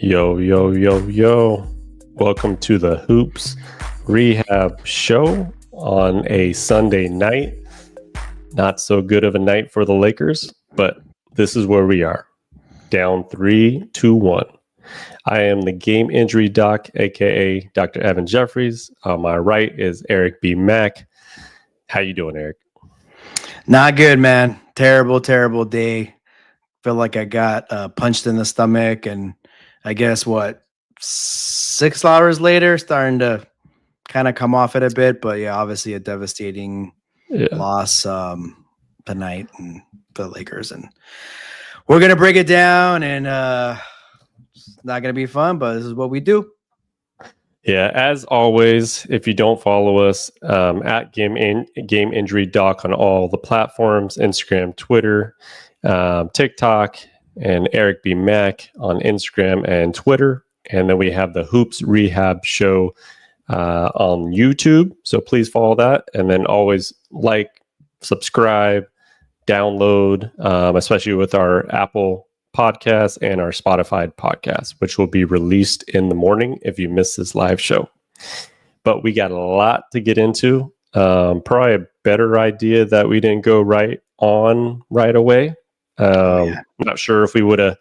Yo, yo, yo, yo. Welcome to the Hoops Rehab Show on a Sunday night. Not so good of a night for the Lakers, but this is where we are. Down 3-2-1. I am the game injury doc, aka Dr. Evan Jeffries. On my right is Eric B. Mack. How you doing, Eric? Not good, man. Terrible day. Feel like I got punched in the stomach, and I guess 6 hours later, starting to kind of come off it a bit. But yeah, obviously a devastating loss tonight and for the Lakers, and we're gonna break it down. And it's not gonna be fun, but this is what we do. Yeah, as always, if you don't follow us at Game Injury Doc on all the platforms, Instagram, Twitter, TikTok, and Eric B. Mack on Instagram and Twitter. And then we have the Hoops Rehab Show on YouTube. So please follow that. And then always like, subscribe, download, especially with our Apple podcast and our Spotify podcast, which will be released in the morning if you miss this live show. But we got a lot to get into. Probably a better idea that we didn't go right away. I'm not sure if we would have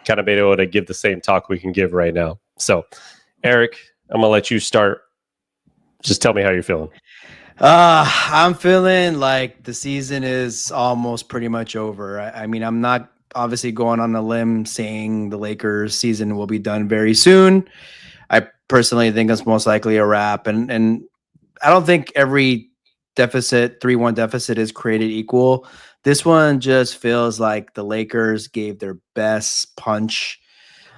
kind of been able to give the same talk we can give right now. So, Eric, I'm gonna let you start. Just tell me how you're feeling. I'm feeling like the season is almost pretty much over. I mean, I'm not obviously going on a limb saying the Lakers season will be done very soon. I personally think it's most likely a wrap. And I don't think every 3-1 deficit is created equal. This one just feels like the Lakers gave their best punch.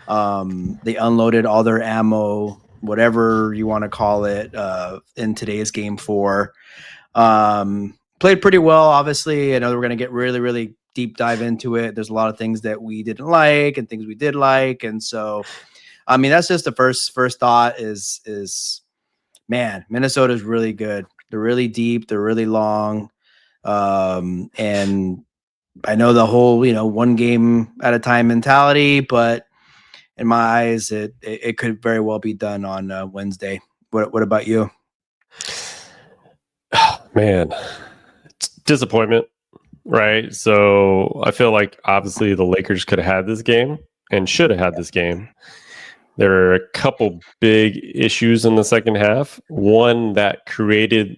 They unloaded all their ammo, whatever you want to call it, in today's game 4. Played pretty well, obviously. I know we're going to get really, really deep dive into it. There's a lot of things that we didn't like and things we did like. And so, I mean, that's just the first thought is man, Minnesota's really good. They're really deep. They're really long. And I know the whole, one game at a time mentality, but in my eyes, it could very well be done on Wednesday. What about you? Oh, man, it's disappointment. Right. So I feel like obviously the Lakers could have had this game and should have had this game. There are a couple big issues in the second half. One that created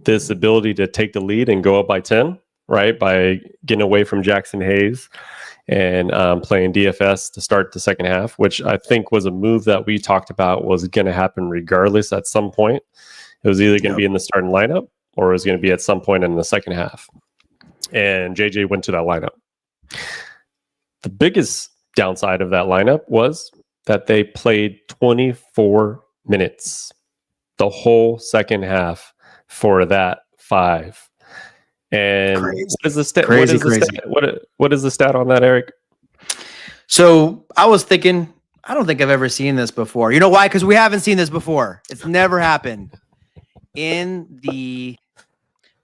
this ability to take the lead and go up by 10, right? By getting away from Jackson Hayes and playing DFS to start the second half, which I think was a move that we talked about was going to happen regardless at some point. It was either going to be in the starting lineup or it was going to be at some point in the second half. And JJ went to that lineup. The biggest downside of that lineup was that they played 24 minutes, the whole second half for that 5. And crazy. What is the stat? What is the stat on that, Eric? So I was thinking, I don't think I've ever seen this before. You know why? Because we haven't seen this before. It's never happened in the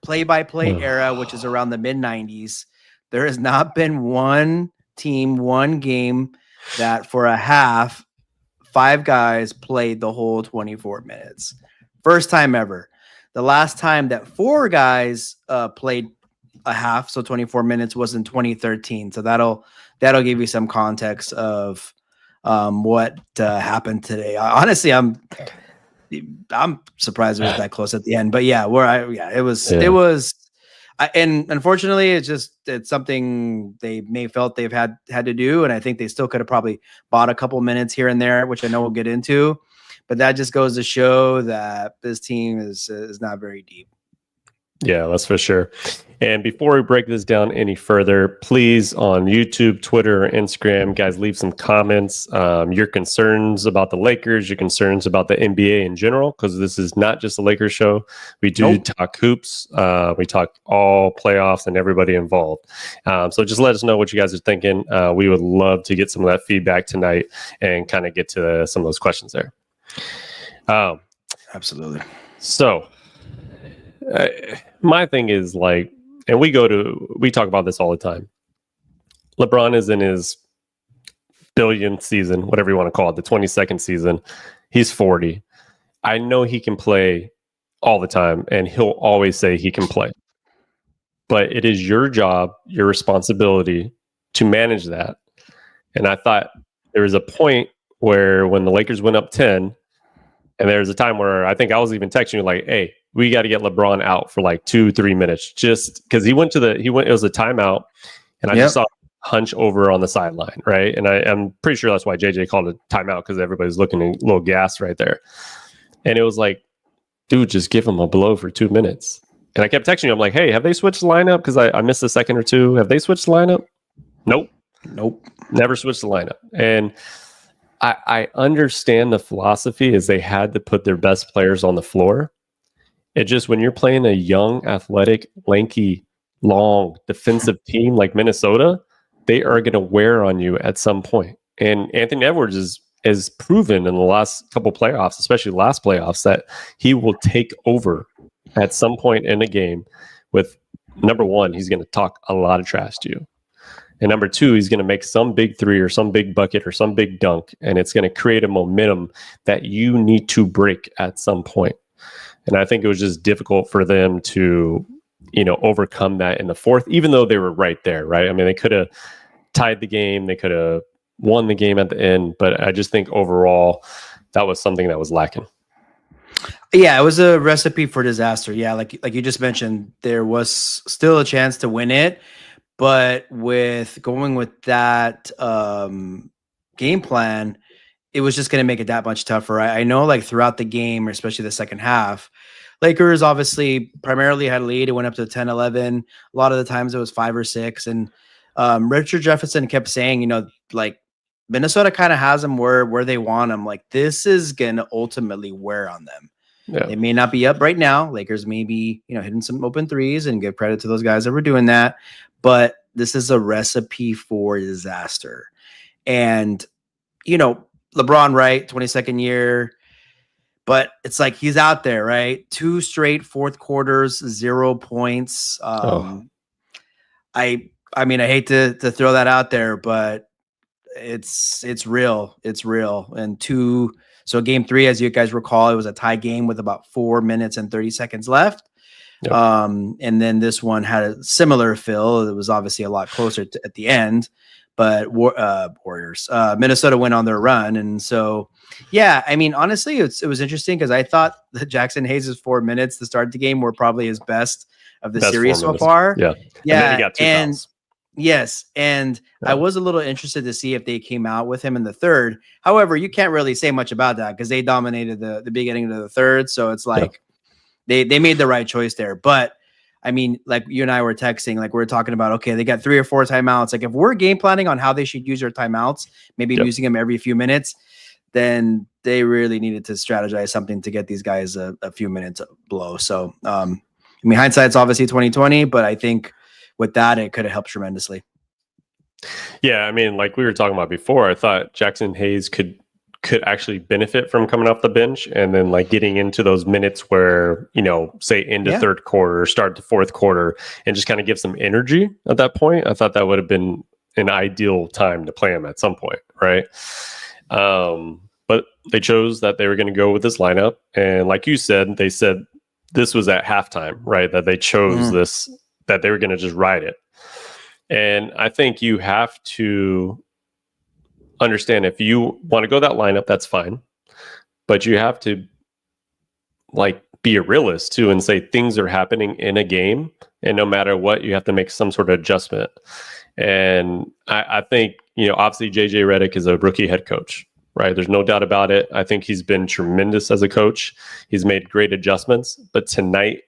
play-by-play era, which is around the mid-90s. There has not been one game that for a half 5 guys played the whole 24 minutes. First time ever. The last time that 4 guys played a half, so 24 minutes, was in 2013. So that'll give you some context of what happened today. Honestly, I'm surprised it was that close at the end, but yeah, it was, and unfortunately, it's something they may felt they've had to do, and I think they still could have probably bought a couple minutes here and there, which I know we'll get into, but that just goes to show that this team is not very deep. Yeah, that's for sure. And before we break this down any further, please on YouTube, Twitter, or Instagram, guys, leave some comments. Your concerns about the Lakers, your concerns about the NBA in general, because this is not just a Lakers show. We do talk hoops. We talk all playoffs and everybody involved. So just let us know what you guys are thinking. We would love to get some of that feedback tonight and kind of get to some of those questions there. Absolutely. So my thing is like, and we talk about this all the time. LeBron is in his billionth season, whatever you want to call it, the 22nd season. He's 40. I know he can play all the time, and he'll always say he can play. But it is your job, your responsibility to manage that. And I thought there was a point where when the Lakers went up 10, and there was a time where I think I was even texting you like, hey, we got to get LeBron out for like 2-3 minutes, just because it was a timeout, and I just saw hunch over on the sideline, right? And I'm pretty sure that's why JJ called it timeout, because everybody's looking a little gas right there. And it was like, dude, just give him a blow for 2 minutes. And I kept texting you. I'm like, hey, have they switched the lineup? Because I missed a second or two. Have they switched the lineup? Nope. Never switched the lineup. And I understand the philosophy is they had to put their best players on the floor. It just, when you're playing a young, athletic, lanky, long defensive team like Minnesota, they are going to wear on you at some point. And Anthony Edwards is proven in the last couple playoffs, especially last playoffs, that he will take over at some point in the game with, number one, he's going to talk a lot of trash to you. And number two, he's going to make some big three or some big bucket or some big dunk, and it's going to create a momentum that you need to break at some point. And I think it was just difficult for them to, overcome that in the fourth, even though they were right there, right? I mean, they could have tied the game, they could have won the game at the end, but I just think overall that was something that was lacking. Yeah, it was a recipe for disaster. Yeah, like you just mentioned, there was still a chance to win it, but with going with that game plan, it was just going to make it that much tougher. I know, like throughout the game, or especially the second half, Lakers obviously primarily had a lead. It went up to 10-11. A lot of the times it was 5 or 6. And Richard Jefferson kept saying, like Minnesota kind of has them where they want them. Like, this is going to ultimately wear on them. Yeah. They may not be up right now. Lakers may be, hitting some open threes, and give credit to those guys that were doing that. But this is a recipe for disaster. And, LeBron, right? 22nd year. But it's like he's out there, right? 2 straight fourth quarters, 0 points. I mean, I hate to throw that out there, but it's real. It's real. And so game 3, as you guys recall, it was a tie game with about 4 minutes and 30 seconds left. Yep. And then this one had a similar feel. It was obviously a lot closer at the end, but Warriors, Minnesota went on their run. And so, yeah, I mean, honestly, it was interesting because I thought that Jackson Hayes' 4 minutes to start the game were probably his best of the series so far. Yeah. Yeah. And then he got 2 fouls. Yes. And I was a little interested to see if they came out with him in the third. However, you can't really say much about that because they dominated the beginning of the third. So it's like they made the right choice there. But I mean, like you and I were texting, like we were talking about, okay, they got 3 or 4 timeouts. Like if we're game planning on how they should use their timeouts, maybe using them every few minutes, then they really needed to strategize something to get these guys a few minutes below. So, I mean, hindsight's obviously 2020, but I think with that, it could have helped tremendously. Yeah, I mean, like we were talking about before, I thought Jackson Hayes could actually benefit from coming off the bench and then like getting into those minutes where, say into third quarter, start the fourth quarter, and just kind of give some energy at that point. I thought that would have been an ideal time to play him at some point, right? But they chose that they were going to go with this lineup. And like you said, they said this was at halftime, right? That they chose this, that they were going to just ride it. And I think you have to understand, if you want to go that lineup, that's fine. But you have to like be a realist too and say things are happening in a game. And no matter what, you have to make some sort of adjustment. And I think, obviously JJ Redick is a rookie head coach, right? There's no doubt about it. I think he's been tremendous as a coach. He's made great adjustments. But tonight,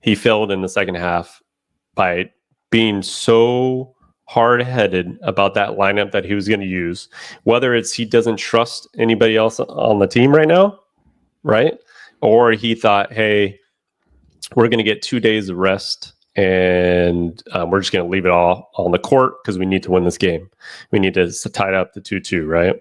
he failed in the second half by being so hard-headed about that lineup that he was going to use, whether it's he doesn't trust anybody else on the team right now, right? Or he thought, hey, we're going to get 2 days of rest and we're just going to leave it all on the court because we need to win this game. We need to tie it up to 2-2, right?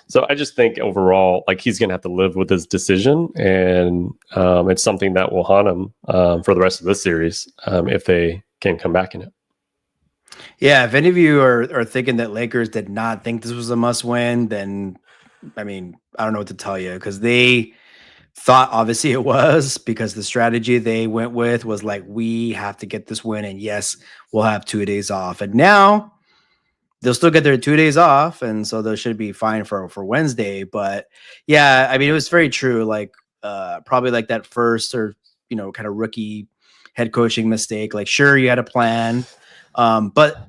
So I just think overall, like he's going to have to live with this decision, and it's something that will haunt him for the rest of this series if they can come back in it. Yeah, if any of you are thinking that Lakers did not think this was a must win, then I mean, I don't know what to tell you because they thought obviously it was because the strategy they went with was like, we have to get this win. And yes, we'll have 2 days off. And now they'll still get their 2 days off. And so they should be fine for Wednesday. But yeah, I mean, it was very true. Like, probably like that first or, kind of rookie head coaching mistake. Like, sure, you had a plan. But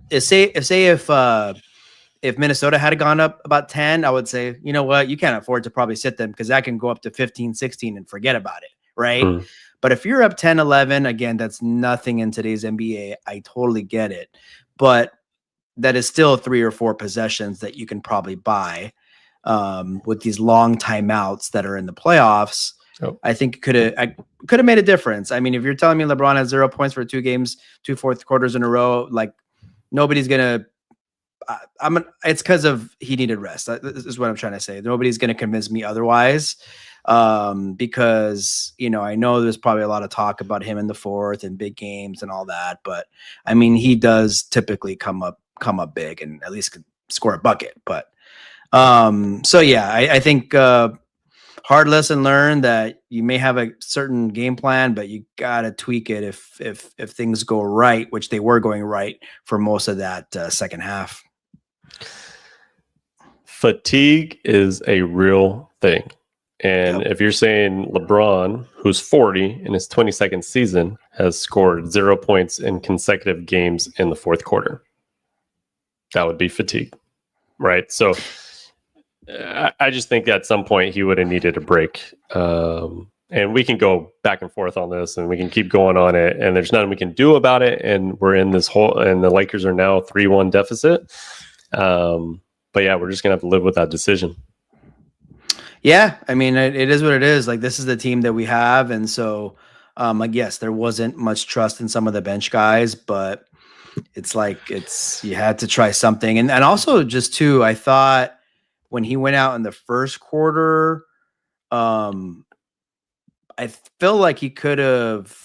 if Minnesota had gone up about 10, I would say, you know what, you can't afford to probably sit them because that can go up to 15, 16 and forget about it. Right. Mm. But if you're up 10, 11, again, that's nothing in today's NBA. I totally get it. But that is still 3 or 4 possessions that you can probably buy with these long timeouts that are in the playoffs. Oh. I think could have made a difference. I mean, if you're telling me LeBron has 0 points for 2 games, 2 fourth quarters in a row, like nobody's going to, it's because of he needed rest. This is what I'm trying to say. Nobody's going to convince me otherwise, because I know there's probably a lot of talk about him in the fourth and big games and all that. But I mean, he does typically come up big and at least score a bucket. But so yeah, I think hard lesson learned that you may have a certain game plan, but you got to tweak it if things go right, which they were going right for most of that second half. Fatigue is a real thing. And if you're saying LeBron, who's 40 in his 22nd season, has scored 0 points in consecutive games in the fourth quarter, that would be fatigue, right? So I just think at some point he would have needed a break. And we can go back and forth on this and we can keep going on it. And there's nothing we can do about it. And we're in this whole, and the Lakers are now 3-1 deficit. But yeah, we're just going to have to live with that decision. Yeah. I mean, it is what it is. Like, this is the team that we have. And so, like, yes, there wasn't much trust in some of the bench guys, but it's like, you had to try something. And also just too, I thought when he went out in the first quarter, I feel like he could have,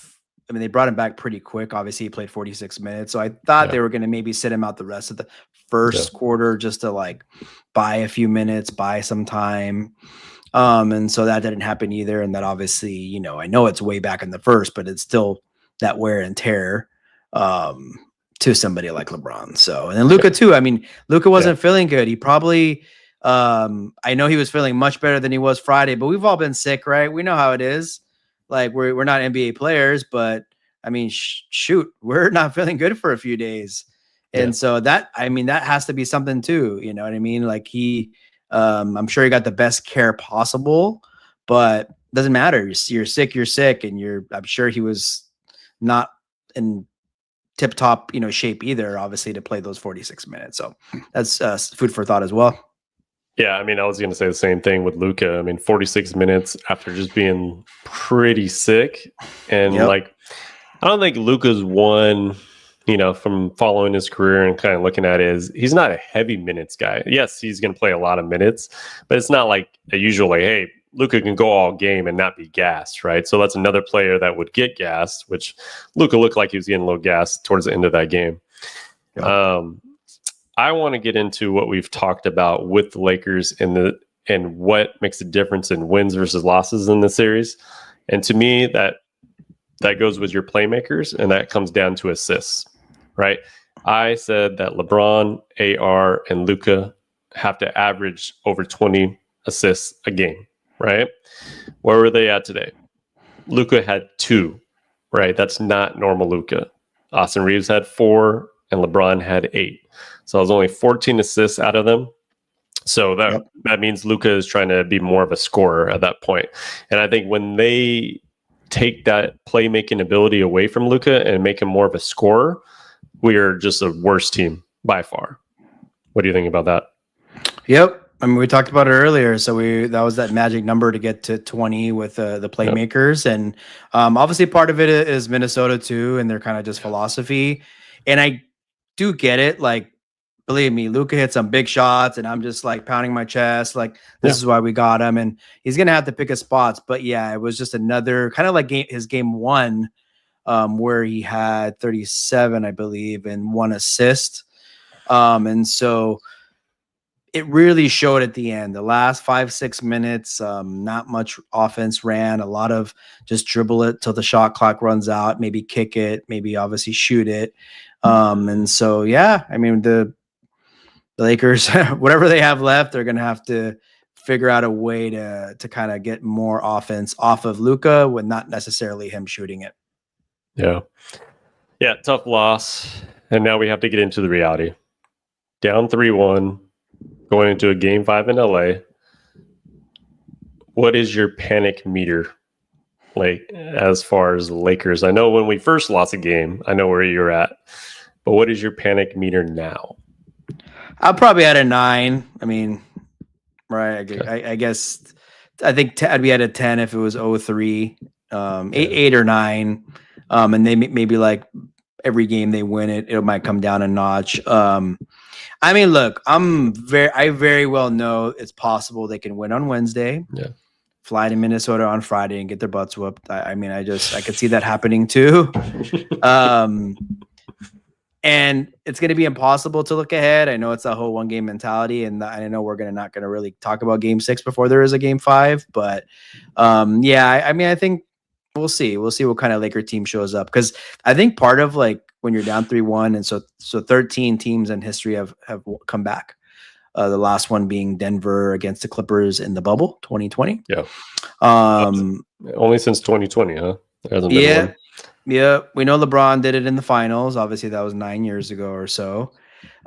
I mean, they brought him back pretty quick. Obviously, he played 46 minutes. So I thought they were going to maybe sit him out the rest of the first quarter just to like buy a few minutes, buy some time. And so that didn't happen either. And that obviously, I know it's way back in the first, but it's still that wear and tear to somebody like LeBron. So, and then Luka too. I mean, Luka wasn't feeling good. He probably, I know he was feeling much better than he was Friday, but we've all been sick, right? We know how it is. Like, we're not NBA players, but I mean, shoot, we're not feeling good for a few days. And so that, I mean, that has to be something too. You know what I mean? Like I'm sure he got the best care possible, but it doesn't matter. You're sick. And I'm sure he was not in tip top, shape either, obviously, to play those 46 minutes. So that's food for thought as well. Yeah, I mean, I was going to say the same thing with Luka. I mean, 46 minutes after just being pretty sick. And like, I don't think Luka's one, from following his career and kind of looking at it, is he's not a heavy minutes guy. Yes, he's going to play a lot of minutes, but it's not like a usual, like, hey, Luka can go all game and not be gassed, right? So that's another player that would get gassed, which Luka looked like he was getting a little gassed towards the end of that game. I want to get into what we've talked about with the Lakers and what makes a difference in wins versus losses in the series. And to me, that goes with your playmakers, and that comes down to assists, right? I said that LeBron, AR, and Luka have to average over 20 assists a game, right? Where were they at today? Luka had 2, right? That's not normal Luka. Austin Reeves had 4, and LeBron had 8. So it was only 14 assists out of them. So that means Luka is trying to be more of a scorer at that point. And I think when they take that playmaking ability away from Luka and make him more of a scorer, we are just a worse team by far. What do you think about that? Yep. I mean, we talked about it earlier. So that was that magic number to get to 20 with the playmakers. And obviously part of it is Minnesota too, and their kind of just philosophy. And I do get it. Like, believe me, Luka hit some big shots, and I'm just like pounding my chest. Like, this is why we got him, and he's gonna have to pick his spots. But yeah, it was just another kind of like his game 1. where he had 37, I believe, and 1 assist. And so it really showed at the end. The last 5-6 minutes, not much offense ran. A lot of just dribble it till the shot clock runs out. Maybe kick it. Maybe obviously shoot it. And so yeah, I mean the Lakers, whatever they have left, they're gonna have to figure out a way to kind of get more offense off of Luka, with not necessarily him shooting it. Yeah, tough loss, and now we have to get into the reality. Down 3-1. Going into a game 5 in LA, what is your panic meter like as far as the Lakers? I know when we first lost a game, I know where you're at, but what is your panic meter now? I'll probably at a 9. I mean, right? I guess I think I'd be at a 10 if it was 0-3, 8 or 9, and they maybe like every game they win it might come down a notch. I mean, look, I very well know it's possible they can win on Wednesday, fly to Minnesota on Friday and get their butts whooped. I mean, I could see that happening too. And it's going to be impossible to look ahead. I know it's a whole 1-game mentality, and I know we're not going to really talk about game 6 before there is a game 5, but yeah, I mean, I think we'll see what kind of Laker team shows up. Cause I think part of like when you're down 3-1, and so 13 teams in history have come back. The last one being Denver against the Clippers in the bubble, 2020. Yeah. Only since 2020, huh? There hasn't been one. Yeah. We know LeBron did it in the finals. Obviously that was 9 years ago or so.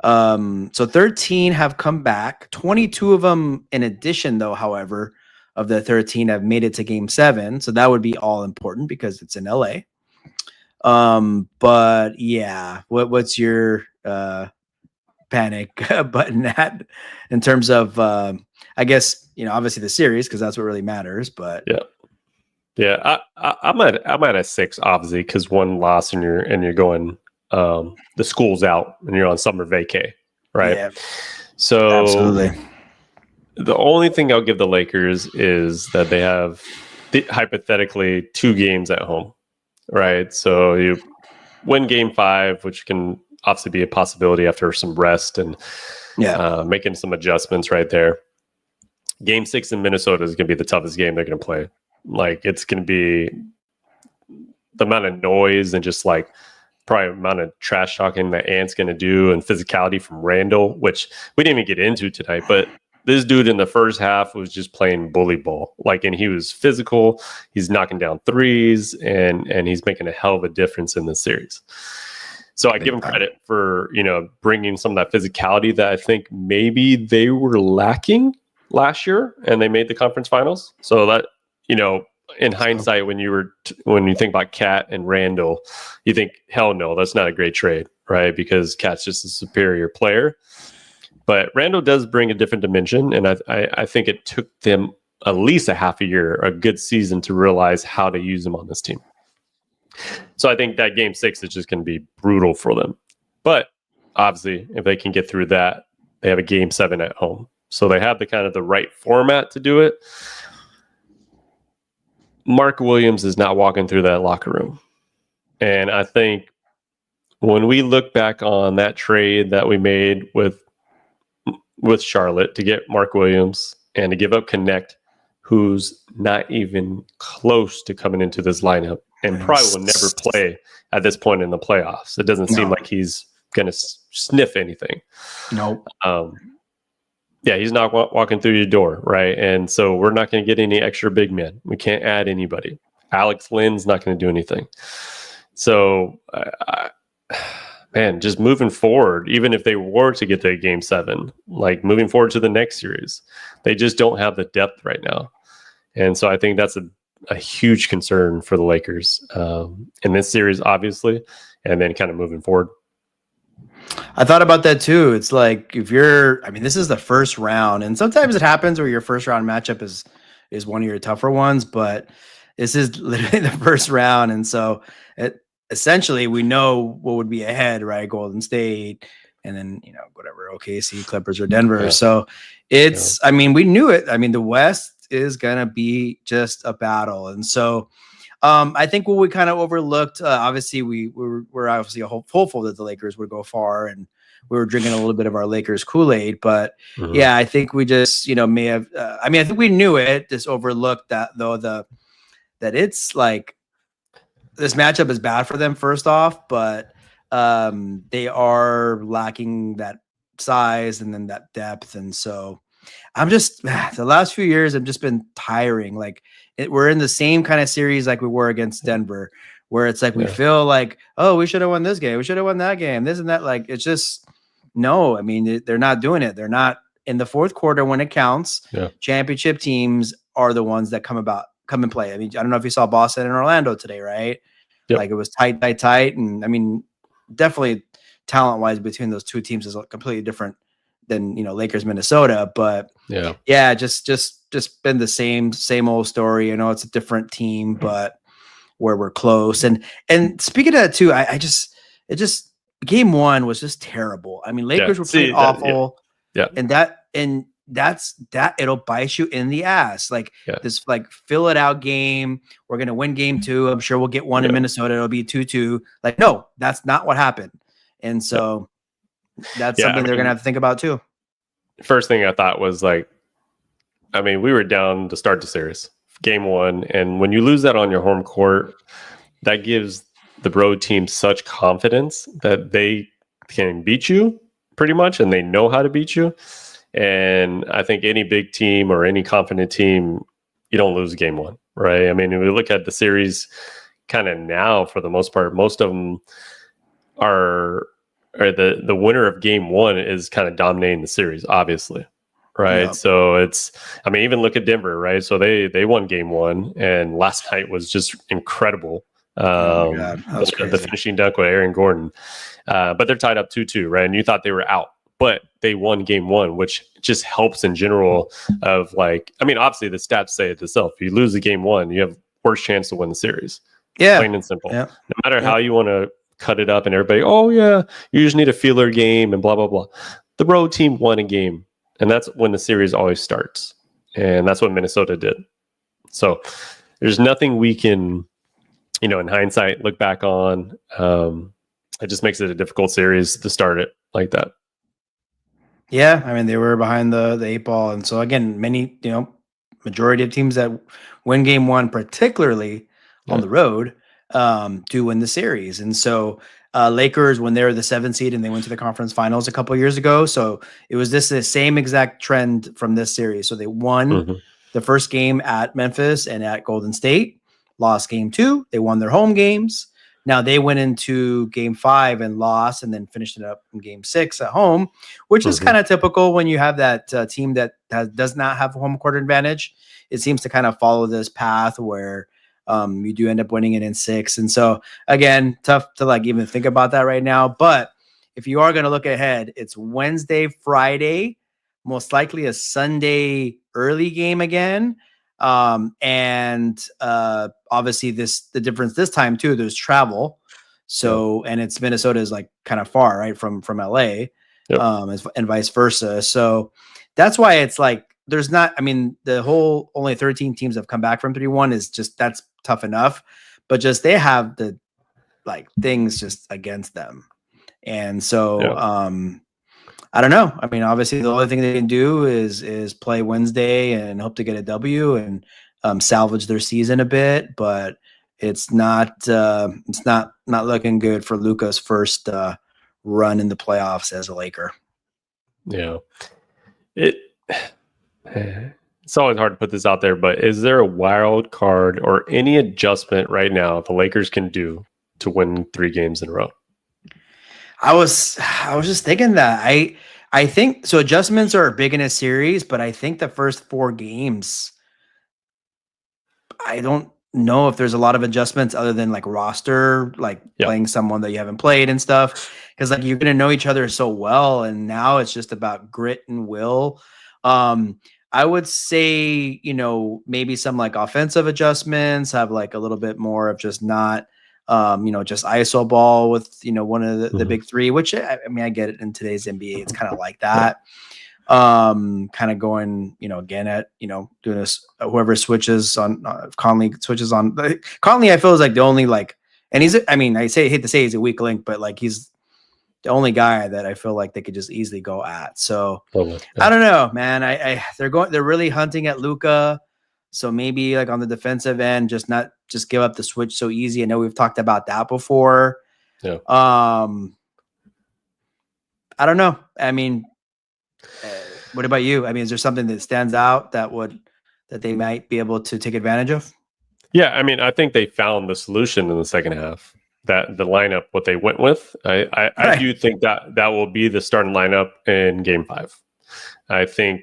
So 13 have come back. 22 of them in addition though, however, of the 13 have made it to game 7. So that would be all important because it's in LA. But yeah, what's your panic button at in terms of I guess, obviously the series, because that's what really matters, but yeah, I'm at a 6 obviously, because one loss and you're going the school's out and you're on summer vacay, right? Yeah, so absolutely. The only thing I'll give the Lakers is that they have hypothetically 2 games at home. Right. So you win game 5, which can obviously be a possibility after some rest and making some adjustments right there. Game 6 in Minnesota is going to be the toughest game they're going to play. Like, it's going to be the amount of noise and just like probably amount of trash talking that Ant's going to do, and physicality from Randall, which we didn't even get into tonight, but this dude in the first half was just playing bully ball. Like, and he was physical. He's knocking down threes, and he's making a hell of a difference in this series. So I give him credit for, bringing some of that physicality that I think maybe they were lacking last year, and they made the conference finals. So that, in hindsight, when you think about Cat and Randall, you think, hell no, that's not a great trade, right? Because Cat's just a superior player. But Randall does bring a different dimension, and I think it took them at least a half a year, a good season, to realize how to use him on this team. So I think that game 6 is just going to be brutal for them. But obviously, if they can get through that, they have a game 7 at home. So they have the right format to do it. Mark Williams is not walking through that locker room. And I think when we look back on that trade that we made with Charlotte to get Mark Williams and to give up Connect, who's not even close to coming into this lineup and probably will never play at this point in the playoffs. It doesn't seem like he's going to sniff anything. Nope. Yeah, he's not walking through your door, right? And so we're not going to get any extra big men. We can't add anybody. Alex Lynn's not going to do anything. So, man, just moving forward, even if they were to get to game 7, like moving forward to the next series, they just don't have the depth right now. And so I think that's a huge concern for the Lakers in this series, obviously, and then kind of moving forward. I thought about that too. It's like this is the first round, and sometimes it happens where your first round matchup is one of your tougher ones, but this is literally the first round. And so essentially we know what would be ahead, right? Golden State, and then, whatever, OKC, Clippers, or Denver. Yeah. So we knew it. I mean, the West is going to be just a battle. And so I think what we kind of overlooked, obviously we're obviously hopeful that the Lakers would go far, and we were drinking a little bit of our Lakers Kool-Aid, but yeah, I think we just, may have, I think we knew it, just overlooked that though, that it's like, this matchup is bad for them first off, but they are lacking that size and then that depth. And so I'm just, the last few years have just been tiring. Like we're in the same kind of series like we were against Denver, where it's like we feel like, oh, we should have won this game, we should have won that game, this and that. Like it's just no. I mean, they're not doing it. They're not in the fourth quarter when it counts. Championship teams are the ones that come and play. I mean, I don't know if you saw Boston and Orlando today, right? Like it was tight. And I mean, definitely talent wise between those two teams is completely different than, Lakers, Minnesota, but just been the same old story. I know it's a different team, but where we're close. And speaking of that too, it just game one was just terrible. I mean, Lakers were playing awful. And that's it'll bite you in the ass. Like this, like fill it out game. We're going to win game two. I'm sure we'll get one in Minnesota. It'll be 2-2. Like, no, that's not what happened. And so that's something they're going to have to think about too. First thing I thought was like, I mean, we were down to start the series, game one. And when you lose that on your home court, that gives the road team such confidence that they can beat you pretty much, and they know how to beat you. And I think any big team or any confident team, you don't lose game one, right? I mean, if we look at the series kind of now, for the most part, most of them are the winner of game one is kind of dominating the series, obviously, right? So it's, I mean, even look at Denver, right? So they won game one, and last night was just incredible. The finishing dunk with Aaron Gordon, but they're tied up 2-2, right? And you thought they were out, but they won game one, which just helps in general of like, I mean, obviously the stats say it itself. If you lose the game one, you have worse chance to win the series. Plain and simple. No matter how you want to cut it up and everybody, you just need a feeler game and blah, blah, blah. The road team won a game, and that's when the series always starts. And that's what Minnesota did. So there's nothing we can, in hindsight, look back on. It just makes it a difficult series to start it like that. Yeah, I mean, they were behind the 8 ball. And so, again, many, majority of teams that win game one, particularly on the road, do win the series. And so Lakers, when they were the 7th seed and they went to the conference finals a couple of years ago. So it was the same exact trend from this series. So they won the first game at Memphis and at Golden State, lost game 2. They won their home games. Now they went into game 5 and lost, and then finished it up in game 6 at home, which is kind of typical when you have that team that does not have home court advantage. It seems to kind of follow this path where you do end up winning it in 6. And so again, tough to like even think about that right now. But if you are going to look ahead, it's Wednesday, Friday, most likely a Sunday early game again. And obviously the difference this time too, there's travel. So, and it's Minnesota is like kind of far, right, from LA, and vice versa. So that's why it's like, there's not, I mean, the whole only 13 teams have come back from 3-1 is just, that's tough enough, but just, they have the like things just against them. And so, I don't know. I mean, obviously the only thing they can do is play Wednesday and hope to get a W and salvage their season a bit, but it's not looking good for Luka's first run in the playoffs as a Laker. Yeah. It's always hard to put this out there, but is there a wild card or any adjustment right now the Lakers can do to win 3 games in a row? I was just thinking that I think so. Adjustments are big in a series, but I think the first 4 games, I don't know if there's a lot of adjustments other than like roster, like playing someone that you haven't played and stuff. Because like you're gonna know each other so well, and now it's just about grit and will. I would say, maybe some like offensive adjustments, have like a little bit more of just not. Just ISO ball with, one of the big 3, which I mean, I get it in today's NBA. It's kind of like that. kind of going, again at, doing this, whoever switches on, Conley switches on. Conley, I feel is like the only and he's, I mean, hate to say he's a weak link, but he's the only guy that I feel like they could just easily go at. So Totally. I don't know, man. They're really hunting at Luka. So maybe on the defensive end, just give up the switch so easy. I know we've talked about that before. Yeah. I don't know. I mean, what about you? I mean, is there something that stands out that they might be able to take advantage of? Yeah, I mean, I think they found the solution in the second half. That the lineup, what they went with, I do think that will be the starting lineup in Game 5. I think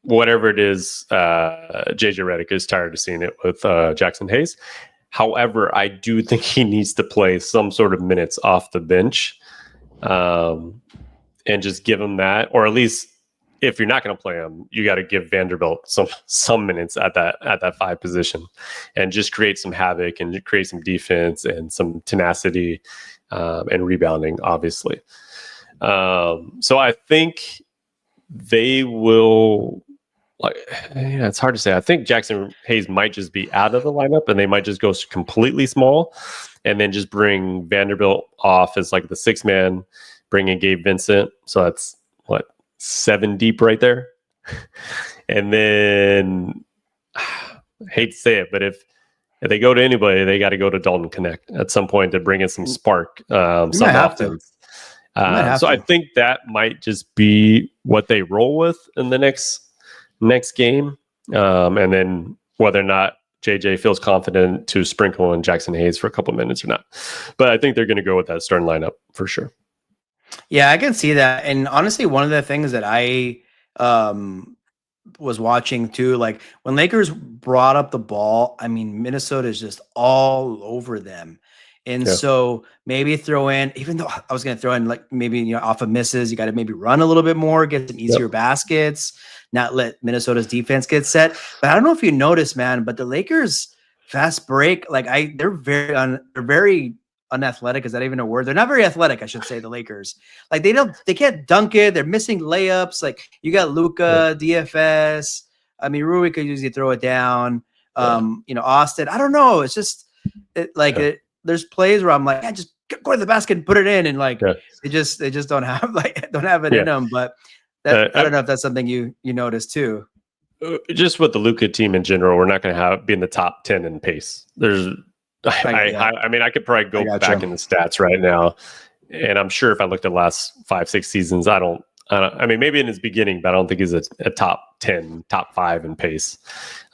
whatever it is, JJ Redick is tired of seeing it with Jackson Hayes. However, I do think he needs to play some sort of minutes off the bench, and just give him that, or at least if you're not going to play him, you got to give Vanderbilt some minutes at that 5 position, and just create some havoc and create some defense and some tenacity and rebounding, obviously. So I think they will. It's hard to say. I think Jackson Hayes might just be out of the lineup, and they might just go completely small, and then just bring Vanderbilt off as the 6th man, bring in Gabe Vincent. So that's 7 deep right there. And then I hate to say it, but if they go to anybody, they got to go to Dalton Connect at some point to bring in some spark, some offense. So I think that might just be what they roll with in the next game. And then whether or not JJ feels confident to sprinkle in Jackson Hayes for a couple minutes or not. But I think they're going to go with that starting lineup for sure. Yeah, I can see that. And honestly, one of the things that I was watching too, when Lakers brought up the ball, I mean, Minnesota is just all over them. And so maybe throw in, even though I was going to throw in maybe, off of misses, you got to maybe run a little bit more, get some easier baskets, not let Minnesota's defense get set. But I don't know if you noticed, man, but the Lakers fast break, they're very unathletic. Is that even a word? They're not very athletic, I should say, the Lakers. They can't dunk it. They're missing layups. You got Luka, DFS. I mean, Rui could usually throw it down. Austin. I don't know. It's just there's plays where I'm just go to the basket and put it in, and they just don't have it in them. But I don't know if that's something you notice too. Just with the Luka team in general, we're not going to be in the top 10 in pace. I mean, I could probably go back in the stats right now, and I'm sure if I looked at the last 5-6 seasons, I mean, maybe in his beginning, but I don't think he's a top 10, top 5 in pace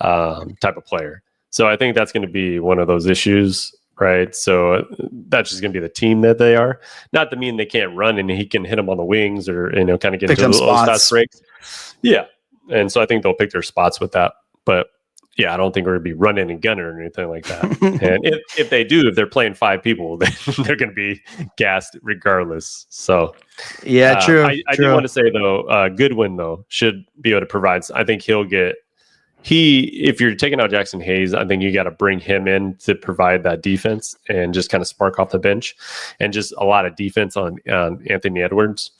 type of player. So I think that's going to be one of those issues, right? So that's just going to be the team that they are. Not to mean they can't run and he can hit them on the wings or kind of get into those stats breaks. Yeah, and so I think they'll pick their spots with that, but. Yeah, I don't think we're going to be running and gunning or anything like that. And if they do, if they're playing 5 people, then they're going to be gassed regardless. So, yeah, true. I do want to say, though, Goodwin, though, should be able to provide. I think if you're taking out Jackson Hayes, I think you got to bring him in to provide that defense and just kind of spark off the bench and just a lot of defense on Anthony Edwards.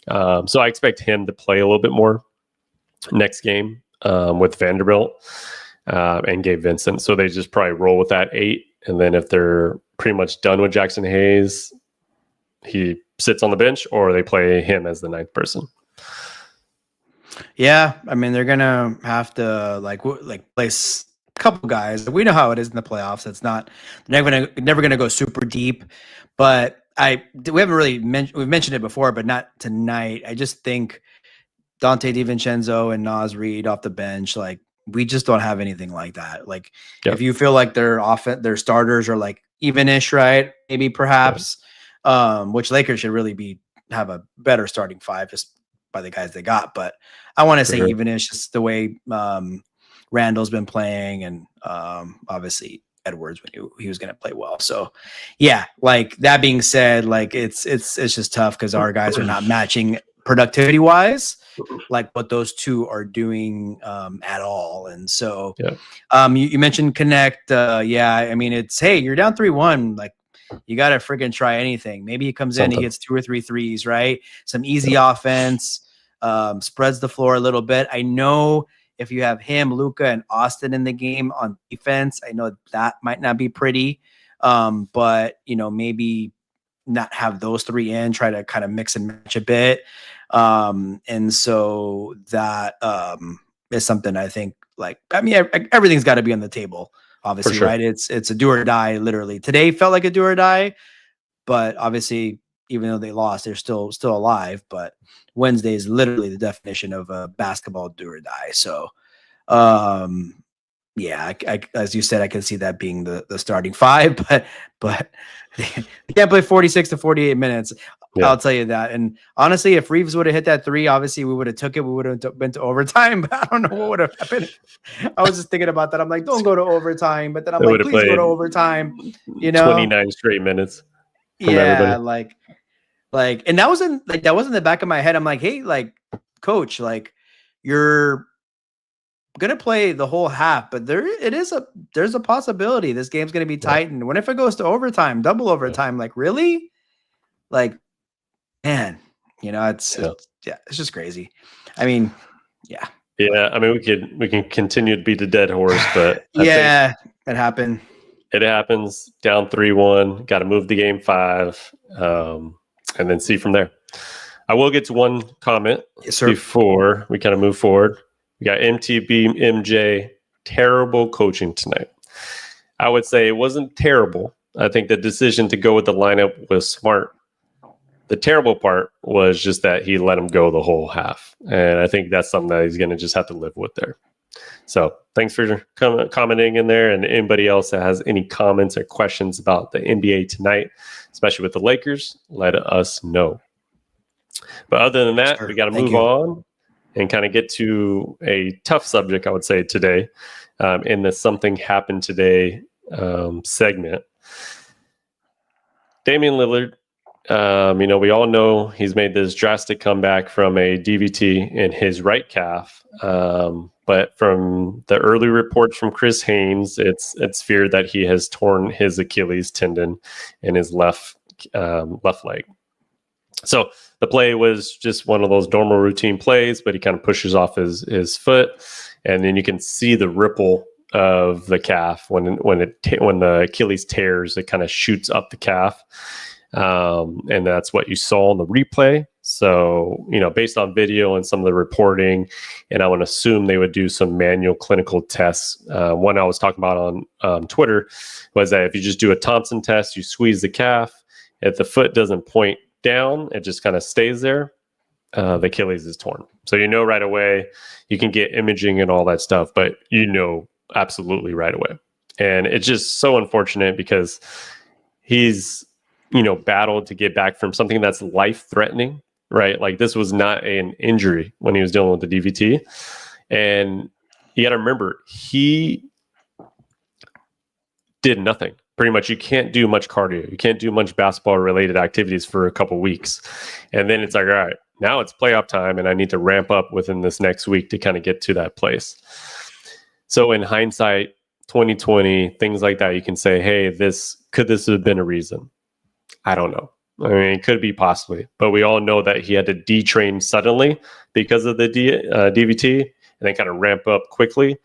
So I expect him to play a little bit more next game with Vanderbilt. And Gabe Vincent. So they just probably roll with that 8. And then if they're pretty much done with Jackson Hayes, he sits on the bench or they play him as the 9th person. Yeah. I mean, they're going to have to place a couple guys. We know how it is in the playoffs. It's never going to go super deep, but we haven't really we've mentioned it before, but not tonight. I just think Dante DiVincenzo and Naz Reid off the bench, we just don't have anything like that. If you feel like their starters are even-ish, right? Maybe perhaps, which Lakers should really have a better starting 5 just by the guys they got. But I want to say even-ish, just the way Randall's been playing, and obviously Edwards when he was going to play well. So yeah, that being said, it's just tough because our guys are not matching productivity wise what those two are doing at all. And so you mentioned Connect. I mean, it's, hey, you're down 3-1, you got to freaking try anything. Maybe he comes in, he hits 2 or 3 threes, right? Some easy offense. spreads the floor a little bit. I know if you have him, Luka, and Austin in the game on defense, I know that might not be pretty. But maybe not have those three in, try to kind of mix and match a bit. And so that is something I think, everything's got to be on the table, obviously, sure. right? It's a do or die, literally. Today felt like a do or die, but obviously, even though they lost, they're still alive. But Wednesday is literally the definition of a basketball do or die. So, yeah, as you said, I can see that being the starting five, but they can't play 46 to 48 minutes. Yeah. I'll tell you that. And honestly, if Reeves would have hit that three, obviously we would have took it. We would have been to overtime, but I don't know what would have happened. I was just thinking about that. I'm like, don't go to overtime. But then I'm like, please go to overtime. 29 straight minutes. Yeah, everybody. like, and that was in the back of my head. I'm like, hey, coach, you're gonna play the whole half, but there's a possibility this game's gonna be tight. And what if it goes to overtime, double overtime? Really? Man, it's just crazy. I mean, yeah. I mean, we can continue to beat a dead horse, but it happened. It happens. Down 3-1. Got to move the game 5, and then see from there. I will get to one comment before we kind of move forward. We got MTB, MJ, terrible coaching tonight. I would say it wasn't terrible. I think the decision to go with the lineup was smart. The terrible part was just that he let him go the whole half. And I think that's something that he's going to just have to live with there. So thanks for commenting in there. And anybody else that has any comments or questions about the NBA tonight, especially with the Lakers, let us know. But other than that, we got to move on and kind of get to a tough subject, I would say, today in the Something Happened Today segment. Damian Lillard, we all know he's made this drastic comeback from a DVT in his right calf. But from the early reports from Chris Haynes, it's feared that he has torn his Achilles tendon in his left leg. So the play was just one of those normal routine plays, but he kind of pushes off his foot, and then you can see the ripple of the calf when the Achilles tears. It kind of shoots up the calf, and that's what you saw in the replay. So based on video and some of the reporting, and I would assume they would do some manual clinical tests. One I was talking about on Twitter was that if you just do a Thompson test, you squeeze the calf. If the foot doesn't point down, it just kind of stays there. The Achilles is torn. So right away. You can get imaging and all that stuff, but absolutely right away. And it's just so unfortunate because he's battled to get back from something that's life-threatening, right? This was not an injury when he was dealing with the DVT. And you got to remember, he did nothing. Pretty much, you can't do much cardio. You can't do much basketball-related activities for a couple weeks. And then it's all right, now it's playoff time, and I need to ramp up within this next week to kind of get to that place. So in hindsight, 2020, things like that, you can say, hey, could this have been a reason? I don't know. I mean, it could be possibly, but we all know that he had to detrain suddenly because of the DVT and then kind of ramp up quickly.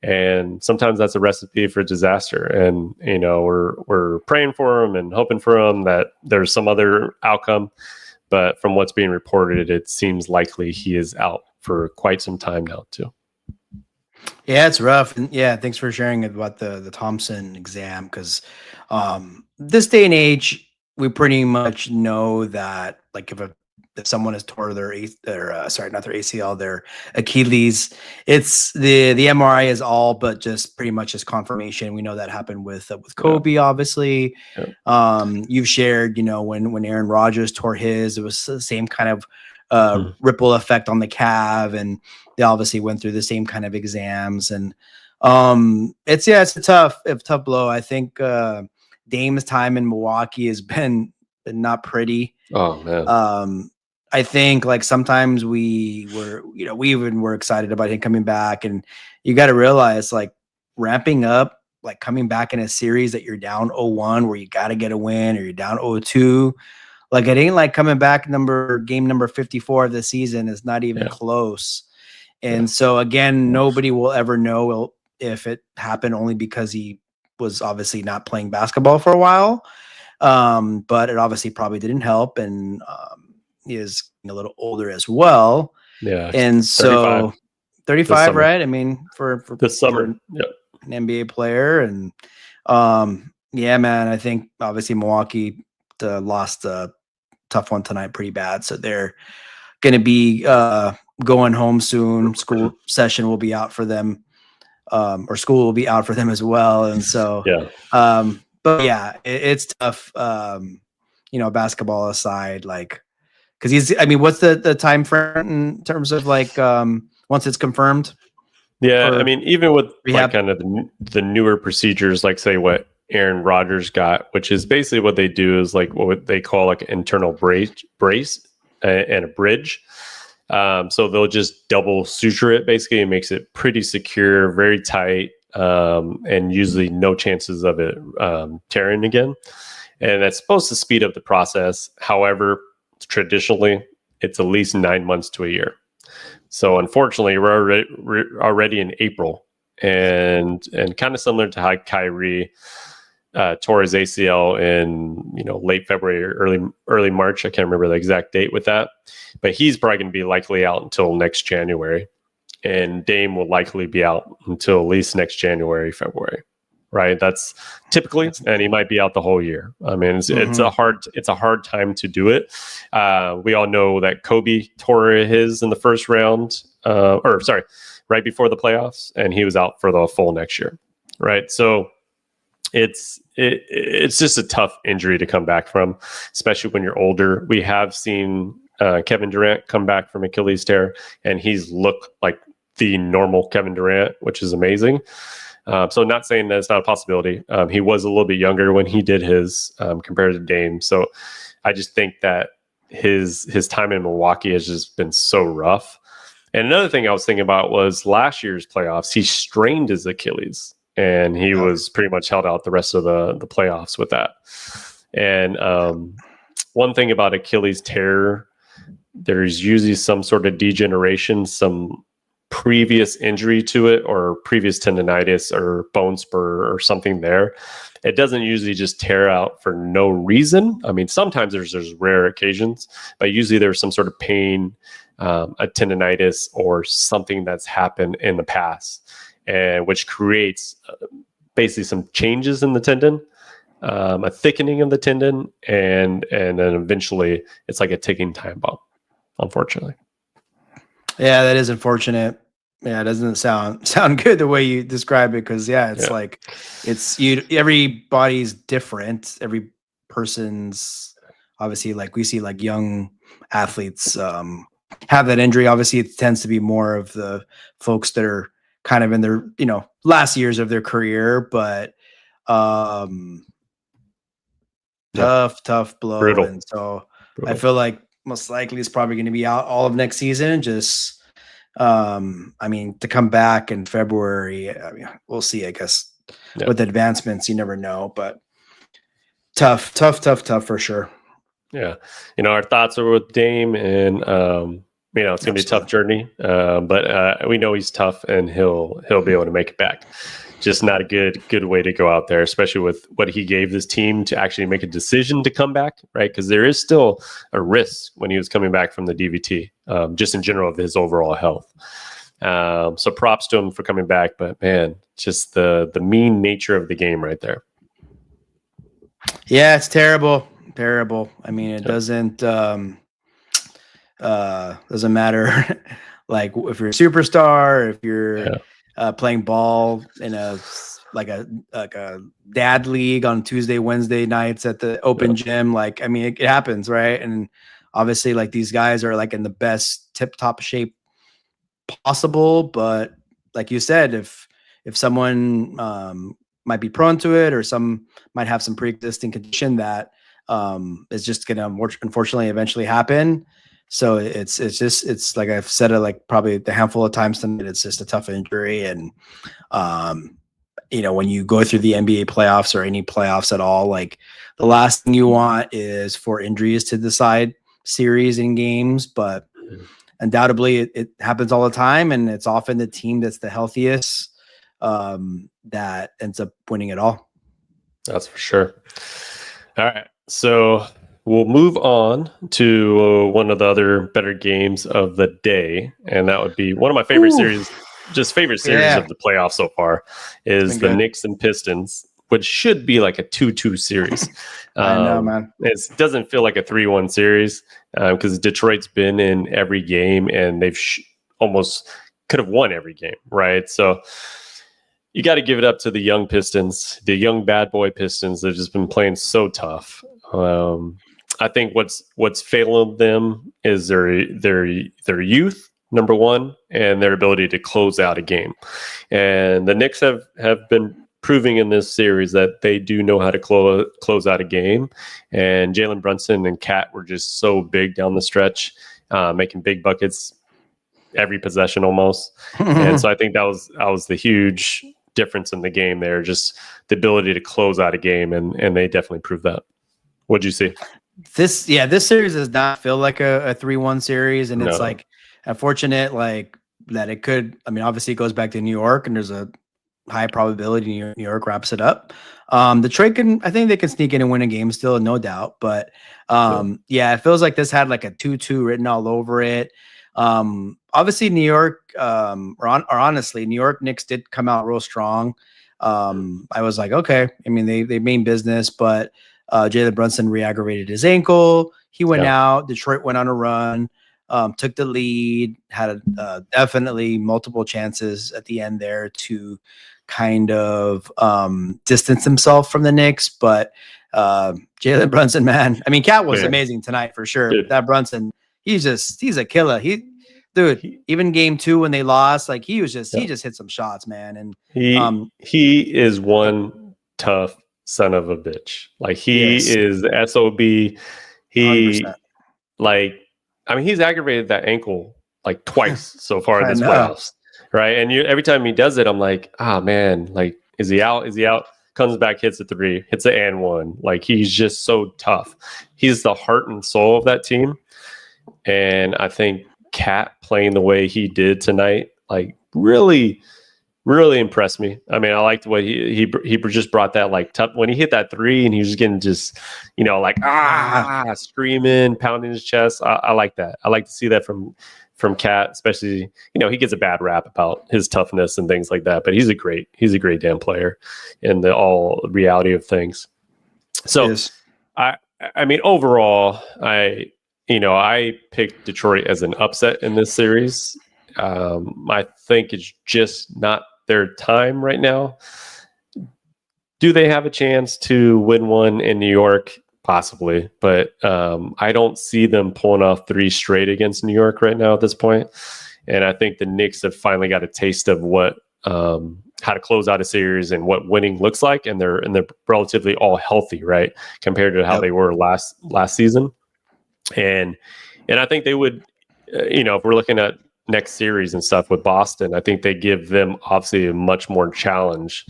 And sometimes that's a recipe for disaster. And, we're praying for him and hoping for him that there's some other outcome. But from what's being reported, it seems likely he is out for quite some time now, too. Yeah, it's rough. And yeah, thanks for sharing about the Thompson exam. Because this day and age, we pretty much know that if someone has tore their ACL, their Achilles, it's the MRI is all but just pretty much just confirmation. We know that happened with Kobe, obviously. You've shared, when Aaron Rodgers tore his, it was the same kind of ripple effect on the calf, and they obviously went through the same kind of exams. And it's a tough blow. I think Dame's time in Milwaukee has been not pretty. Oh man. I think sometimes we even were excited about him coming back, and you got to realize ramping up, coming back in a series that you're down 0-1 where you got to get a win, or you're down 0-2, Like it ain't like coming back game number 54 of the season is not even close. And so again, nobody will ever know if it happened only because he was obviously not playing basketball for a while. But it obviously probably didn't help, and he is a little older as well. Yeah. And so 35, right? I mean, for this summer, an NBA player. And yeah, man, I think obviously Milwaukee lost a tough one tonight pretty bad. So they're going to be going home soon. School session will be out for them, or school will be out for them as well. And so, but yeah, it's tough. Basketball aside, like, because what's the time frame in terms of like once it's confirmed? Yeah, I mean, even with like kind of the newer procedures, like say what Aaron Rodgers got, which is basically what they do is like what they call like an internal brace and a bridge. So they'll just double suture it. Basically, it makes it pretty secure, very tight, and usually no chances of it tearing again. And that's supposed to speed up the process. However, traditionally, it's at least 9 months to a year. So unfortunately, we're already in April, and kind of similar to how Kyrie tore his ACL in late February or early March. I can't remember the exact date with that, but he's probably going to be likely out until next January, and Dame will likely be out until at least next January, February. Right, that's typically, and he might be out the whole year. I mean, it's a hard time to do it. We all know that Kobe tore his in the first round, right before the playoffs, and he was out for the full next year. Right, so it's just a tough injury to come back from, especially when you're older. We have seen Kevin Durant come back from Achilles tear, and he's looked like the normal Kevin Durant, which is amazing. So not saying that it's not a possibility. He was a little bit younger when he did his compared to Dame. So I just think that his time in Milwaukee has just been so rough. And another thing I was thinking about was last year's playoffs. He strained his Achilles, and he was pretty much held out the rest of the playoffs with that. And one thing about Achilles tear, there's usually some sort of degeneration, some previous injury to it, or previous tendonitis or bone spur or something there. It doesn't usually just tear out for no reason. I mean, sometimes there's rare occasions, but usually there's some sort of pain, a tendonitis or something that's happened in the past, and which creates basically some changes in the tendon, a thickening of the tendon, and then eventually it's like a ticking time bomb, unfortunately. Yeah, that is unfortunate. Yeah, it doesn't sound good the way you describe it, because like everybody's different. Every person's obviously, like we see like young athletes have that injury. Obviously, it tends to be more of the folks that are kind of in their last years of their career, but tough blow. Brutal. And so I feel like most likely it's probably going to be out all of next season. Just, to come back in February, we'll see, I guess, with advancements, you never know, but tough for sure. Yeah. Our thoughts are with Dame, and, it's going to be a tough journey, but we know he's tough, and he'll be able to make it back. Just not a good way to go out there, especially with what he gave this team to actually make a decision to come back, right? Because there is still a risk when he was coming back from the DVT, just in general of his overall health. So props to him for coming back, but man, just the mean nature of the game right there. Yeah, it's terrible. I mean, it doesn't matter like if you're a superstar, if you're playing ball in a dad league on Tuesday, Wednesday nights at the open gym. Like, I mean, it happens, right? And obviously, like, these guys are like in the best tip-top shape possible. But like you said, if someone might be prone to it, or some might have some pre-existing condition that is just going to unfortunately eventually happen. So it's like I've said it like probably the handful of times tonight, it's just a tough injury. And when you go through the NBA playoffs or any playoffs at all, like the last thing you want is for injuries to decide series and games. But undoubtedly, it happens all the time, and it's often the team that's the healthiest that ends up winning it all. That's for sure. All right, so we'll move on to one of the other better games of the day, and that would be one of my favorite series. Just favorite series of the playoffs so far is the Knicks and Pistons, which should be like a 2-2 series. I know, man. It doesn't feel like a 3-1 series because Detroit's been in every game and they've almost could have won every game, right? So you got to give it up to the young Pistons, the young bad boy Pistons. They've just been playing so tough. I think what's failing them is their youth, number one, and their ability to close out a game. And the Knicks have been proving in this series that they do know how to close out a game. And Jalen Brunson and Cat were just so big down the stretch, making big buckets every possession almost. And so I think that was the huge difference in the game there, just the ability to close out a game, and they definitely proved that. What'd you see? This series does not feel like a 3-1 series, and it's like unfortunate like that it could. I mean, obviously it goes back to New York, and there's a high probability New York wraps it up. Detroit I think they can sneak in and win a game still, no doubt. But it feels like this had like a 2-2 written all over it. Obviously New York, honestly, New York Knicks did come out real strong. I was like, okay. I mean, they mean business, but Jalen Brunson re-aggravated his ankle. He went out. Detroit went on a run, took the lead, had definitely multiple chances at the end there to kind of distance himself from the Knicks. But Jalen Brunson, man, I mean, Cat was amazing tonight for sure. Dude. That Brunson, he's a killer. Even game 2 when they lost, like he just hit some shots, man. And he is one tough son of a bitch. Like he is the SOB. He 100%. Like, I mean, he's aggravated that ankle like twice so far in this playoffs, right? And every time he does it, I'm like, man, like, is he out? Is he out? Comes back, hits a 3, hits an and 1. Like, he's just so tough. He's the heart and soul of that team. And I think Cat playing the way he did tonight, like, really, really impressed me. I mean, I liked the way he just brought that, like, tough when he hit that 3 and he was just getting just, like screaming, pounding his chest. I like that. I like to see that from Cat, especially, he gets a bad rap about his toughness and things like that, but he's a great damn player in the all reality of things. So I mean, overall, I picked Detroit as an upset in this series. I think it's just not their time right now. Do they have a chance to win one in New York? Possibly, but I don't see them pulling off 3 straight against New York right now at this point. And I think the Knicks have finally got a taste of what how to close out a series and what winning looks like, and they're relatively all healthy, right, compared to how they were last season. And I think they would, if we're looking at next series and stuff with Boston, I think they give them obviously a much more challenge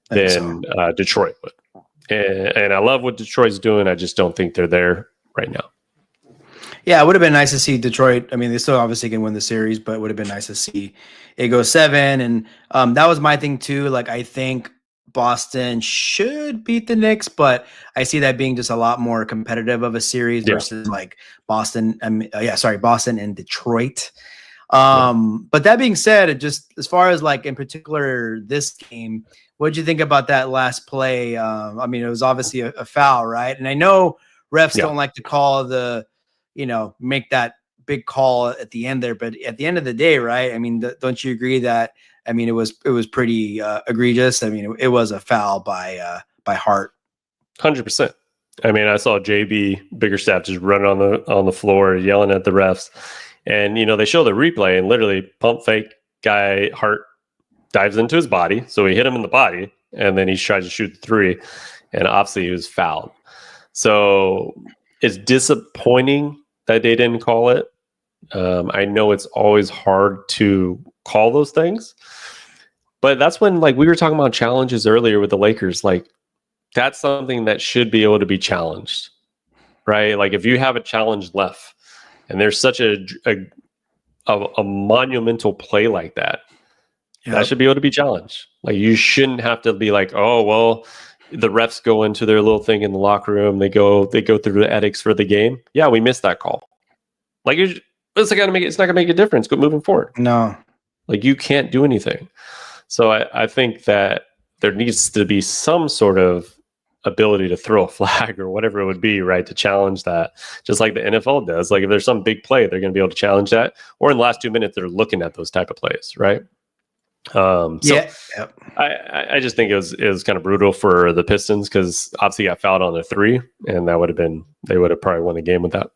than Detroit would. And I love what Detroit's doing. I just don't think they're there right now. Yeah, it would have been nice to see Detroit. I mean, they still obviously can win the series, but it would have been nice to see it go 7. And that was my thing too. Like, I think Boston should beat the Knicks, but I see that being just a lot more competitive of a series versus like Boston. Boston and Detroit. But that being said, just as far as like in particular this game, what did you think about that last play? I mean, it was obviously a foul, right? And I know refs don't like to call make that big call at the end there, but at the end of the day, right? I mean, don't you agree that? I mean, it was pretty egregious. I mean, it was a foul by Hart. 100%. I mean, I saw JB Biggerstaff just running on the floor, yelling at the refs, and they show the replay, and literally pump fake guy Hart dives into his body, so he hit him in the body, and then he tries to shoot the 3, and obviously he was fouled. So it's disappointing that they didn't call it. I know it's always hard to call those things, But that's when, like, we were talking about challenges earlier with the Lakers. Like, that's something that should be able to be challenged, right? Like, if you have a challenge left, and there's such a monumental play like that, that should be able to be challenged. Like, you shouldn't have to be like, oh, well, the refs go into their little thing in the locker room. They go through the ethics for the game. Yeah, we missed that call. Like, it's not gonna make a difference. Go moving forward. No, like, you can't do anything. So I think that there needs to be some sort of ability to throw a flag or whatever it would be, right, to challenge that, just like the NFL does. Like, if there's some big play, they're going to be able to challenge that. Or in the last 2 minutes, they're looking at those type of plays, right? I just think it was kind of brutal for the Pistons because obviously got fouled on the 3, and they would have probably won the game with that.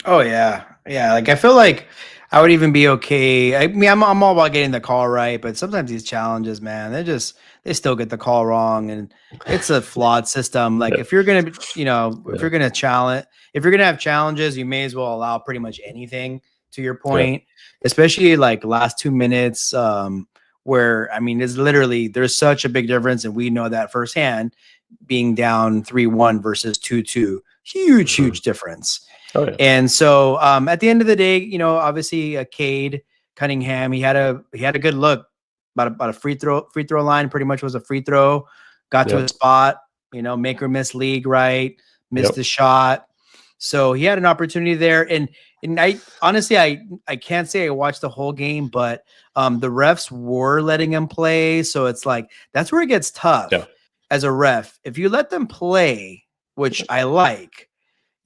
Oh yeah. Like, I feel like I would even be okay. I mean, I'm all about getting the call right, but sometimes these challenges, man, they still get the call wrong, and it's a flawed system. Like, if you're gonna, if you're gonna have challenges, you may as well allow pretty much anything. To your point, especially like last 2 minutes, where I mean, there's such a big difference, and we know that firsthand, being down 3-1 versus 2-2, huge difference. Oh, yeah. And so at the end of the day, obviously Cade Cunningham, he had a good look about a free throw line, pretty much was a free throw, got to a spot, make or miss league, right? Missed the shot. So he had an opportunity there. And I honestly, I can't say I watched the whole game, but the refs were letting him play. So it's like, that's where it gets tough as a ref. If you let them play, which I like,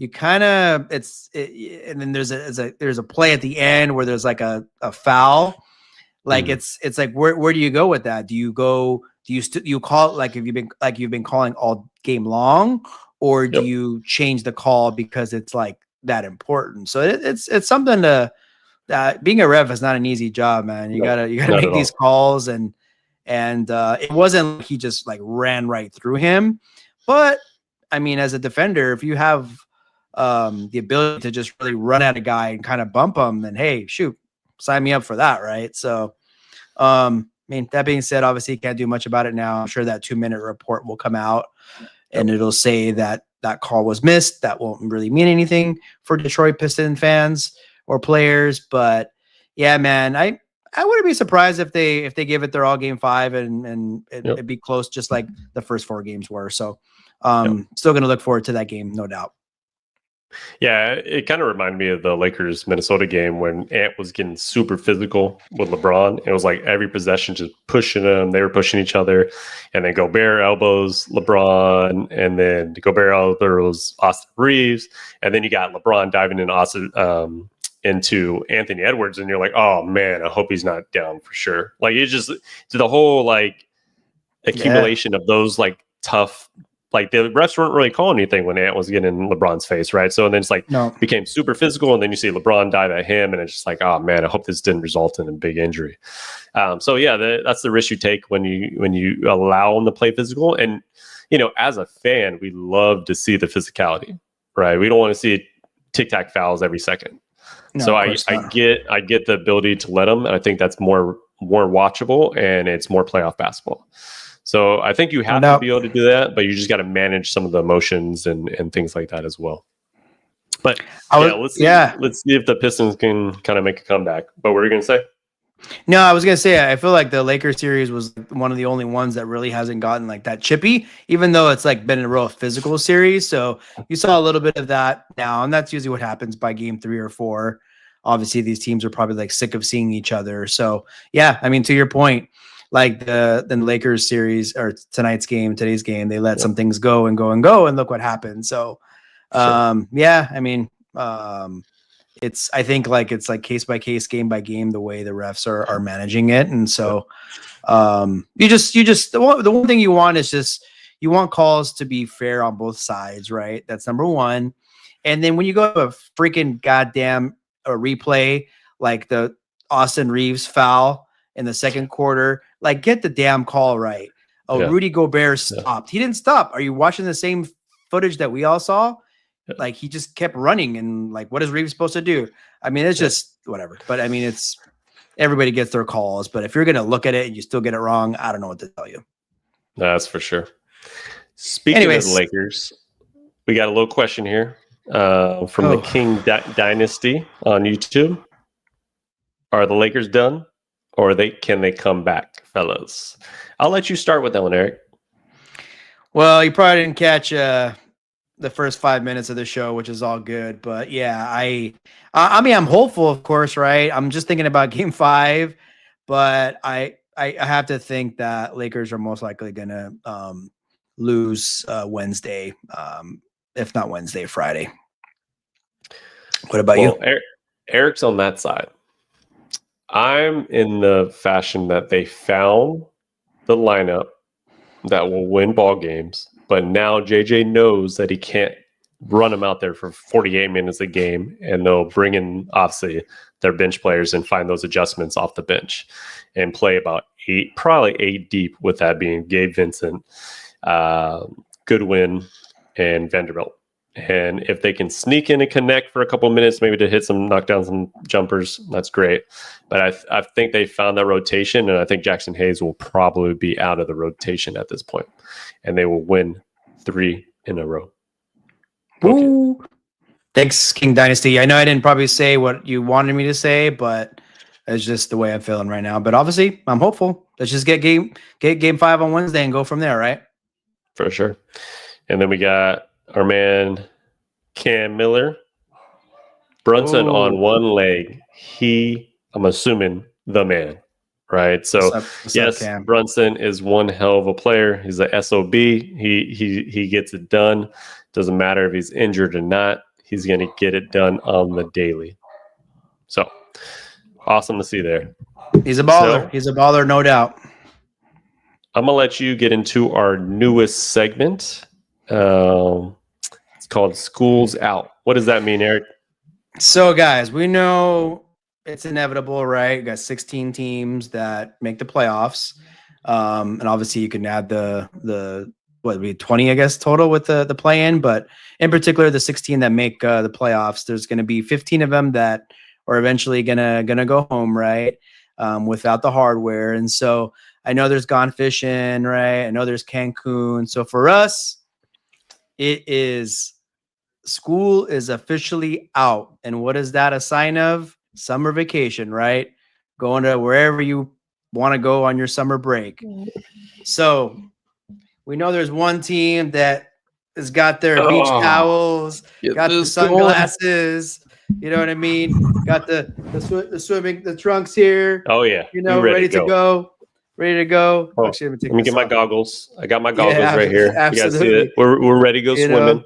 you kind of and then there's a play at the end where there's like a foul. Like it's like, where do you go with that? Do you call it like you've been calling all game long, or do you change the call because it's like that important? So it's something to being a ref is not an easy job, man. You gotta make these calls, and it wasn't like he just like ran right through him. But I mean, as a defender, if you have the ability to just really run at a guy and kind of bump him, then hey, shoot, sign me up for that, right? So, I mean, that being said, obviously you can't do much about it now. I'm sure that 2-minute report will come out, and it'll say that call was missed. That won't really mean anything for Detroit Pistons fans or players, but yeah, man, I wouldn't be surprised if they give it their all game 5 and it'd be close, just like the first 4 games were. So, still going to look forward to that game, no doubt. Yeah, it kind of reminded me of the Lakers-Minnesota game when Ant was getting super physical with LeBron. It was like every possession just pushing them. They were pushing each other. And then Gobert elbows LeBron. And then Gobert elbows Austin Reeves. And then you got LeBron diving into Anthony Edwards. And you're like, oh, man, I hope he's not down for sure. Like, it's just the whole, like, accumulation of those, like, tough. Like, the refs weren't really calling anything when Ant was getting in LeBron's face, right? So, and then it's like, became super physical, and then you see LeBron dive at him, and it's just like, oh man, I hope this didn't result in a big injury. So yeah, that's the risk you take when you allow them to play physical. And as a fan, we love to see the physicality, right? We don't want to see tic-tac fouls every second. No, so I get the ability to let them, and I think that's more watchable, and it's more playoff basketball. So I think you have to be able to do that, but you just got to manage some of the emotions and things like that as well. But let's see if the Pistons can kind of make a comeback. But what were you going to say? No, I was going to say, I feel like the Lakers series was one of the only ones that really hasn't gotten like that chippy, even though it's like been a real physical series. So you saw a little bit of that now, and that's usually what happens by game 3 or 4. Obviously, these teams are probably like sick of seeing each other. So yeah, I mean, to your point, like the Lakers series or today's game, they let some things go, and look what happened. So, I mean, I think it's like case by case, game by game, the way the refs are managing it. And so, the one thing you want is just, you want calls to be fair on both sides, right? That's number one. And then when you go to a freaking goddamn replay, like the Austin Reeves foul in the second quarter, like, get the damn call right. Rudy Gobert stopped. He didn't stop. Are you watching the same footage that we all saw? Like, he just kept running, and like, what is Reeves supposed to do? I mean, it's just whatever. But I mean, everybody gets their calls. But if you're going to look at it and you still get it wrong, I don't know what to tell you. That's for sure. Speaking of the Lakers, we got a little question here from the King Dynasty on YouTube. Are the Lakers done, or can they come back, fellas? I'll let you start with that one, Eric. Well, you probably didn't catch the first 5 minutes of the show, which is all good. But yeah, I mean, I'm hopeful, of course, right? I'm just thinking about Game 5, but I have to think that Lakers are most likely going to lose Wednesday, if not Wednesday, Friday. What about you? Eric's on that side. I'm in the fashion that they found the lineup that will win ball games, but now JJ knows that he can't run them out there for 48 minutes a game, and they'll bring in, obviously, their bench players and find those adjustments off the bench and play about probably eight deep, with that being Gabe Vincent, Goodwin, and Vanderbilt. And if they can sneak in and connect for a couple of minutes, maybe to knock down some jumpers, that's great. But I think they found that rotation, and I think Jackson Hayes will probably be out of the rotation at this point, and they will win 3 in a row. Okay. Thanks, King Dynasty. I know I didn't probably say what you wanted me to say, but it's just the way I'm feeling right now. But obviously, I'm hopeful. Let's just get game 5 on Wednesday and go from there, right? For sure. And then we got our man Cam Miller. Brunson on one leg. I'm assuming the man, right? So what's up, Brunson is one hell of a player. He's a SOB. He gets it done. Doesn't matter if he's injured or not. He's going to get it done on the daily. So awesome to see there. He's a baller. He's a baller, no doubt. I'm going to let you get into our newest segment. It's called Schools Out. What does that mean, Eric? So, guys, we know it's inevitable, right? You got 16 teams that make the playoffs. And obviously you can add the 20, I guess, total with the play-in. But in particular, the 16 that make the playoffs, there's going to be 15 of them that are eventually gonna go home, right? Without the hardware. And so I know there's Gone Fishing, right? I know there's Cancun. So for us, it is school is officially out. And what is that a sign of? Summer vacation, right? Going to wherever you want to go on your summer break. So we know there's one team that has got their beach towels, got the sunglasses, you know what I mean? Got the trunks here. Oh yeah. You know, ready to go. Ready to go. Oh, actually, let me get my goggles. I got my goggles right here. Absolutely. You guys see it? We're ready to go swimming.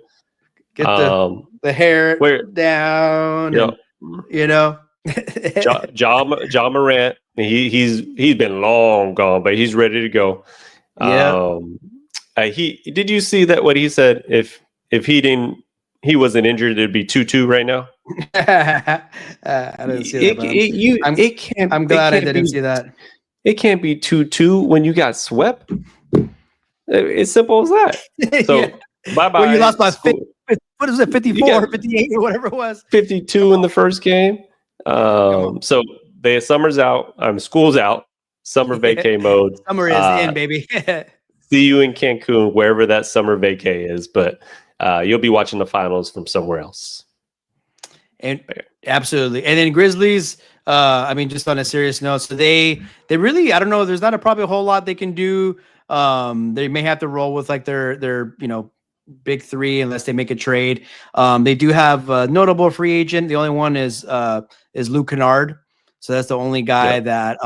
Get the hair down. Yep. Ja Morant. He's been long gone, but he's ready to go. Yeah. Did you see that? What he said? If he wasn't injured, it'd be 2-2 right now. I didn't see that. I'm glad I didn't see that. It can't be 2-2 when you got swept. It's simple as that. So bye-bye. Well, you lost by 50, what is it, 54, 58, or whatever it was. 52 in the first game. So the summer's out. School's out. Summer vacay mode. Summer is in, baby. See you in Cancun, wherever that summer vacay is. But you'll be watching the finals from somewhere else. And absolutely. And then Grizzlies, I mean, just on a serious note, so they really, I don't know, there's not probably a whole lot they can do. They may have to roll with like their big three unless they make a trade. They do have a notable free agent. The only one is Luke Kennard. So that's the only guy that